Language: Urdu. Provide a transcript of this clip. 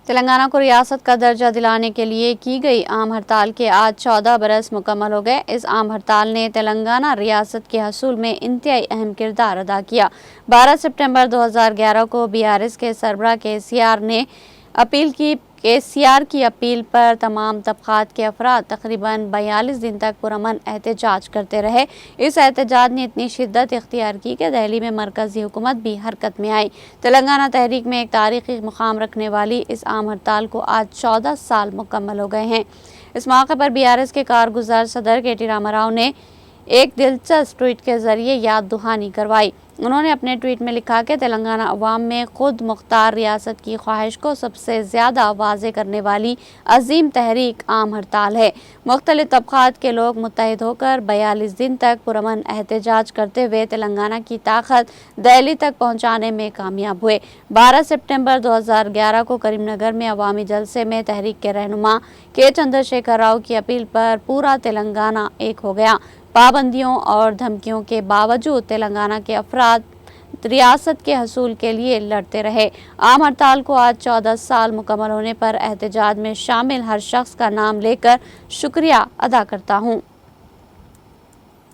تلنگانہ کو ریاست کا درجہ دلانے کے لیے کی گئی عام ہڑتال کے آج 14 برس مکمل ہو گئے۔ اس عام ہڑتال نے تلنگانہ ریاست کے حصول میں انتہائی اہم کردار ادا کیا۔ 12 ستمبر 2011 کو BRS کے سربراہ KCR کی اپیل پر تمام طبقات کے افراد تقریباً 42 دن تک پرامن احتجاج کرتے رہے۔ اس احتجاج نے اتنی شدت اختیار کی کہ دہلی میں مرکزی حکومت بھی حرکت میں آئی۔ تلنگانہ تحریک میں ایک تاریخی مقام رکھنے والی اس عام ہڑتال کو آج 14 سال مکمل ہو گئے ہیں۔ اس موقع پر BRS کے کارگزار صدر KT راما راؤ نے ایک دلچسپ ٹویٹ کے ذریعے یاد دہانی کروائی۔ انہوں نے اپنے ٹویٹ میں لکھا کہ تلنگانہ عوام میں خود مختار ریاست کی خواہش کو سب سے زیادہ واضح کرنے والی عظیم تحریک عام ہڑتال ہے۔ مختلف طبقات کے لوگ متحد ہو کر 42 دن تک پرامن احتجاج کرتے ہوئے تلنگانہ کی طاقت دہلی تک پہنچانے میں کامیاب ہوئے۔ 12 ستمبر 2011 کو کریم نگر میں عوامی جلسے میں تحریک کے رہنما K چندرشیکھر راؤ کی اپیل پر پورا تلنگانہ ایک ہو گیا۔ پابندیوں اور دھمکیوں کے باوجود تلنگانہ کے افراد ریاست کے حصول کے لیے لڑتے رہے۔ عام ہڑتال کو آج 14 سال مکمل ہونے پر احتجاج میں شامل ہر شخص کا نام لے کر شکریہ ادا کرتا ہوں۔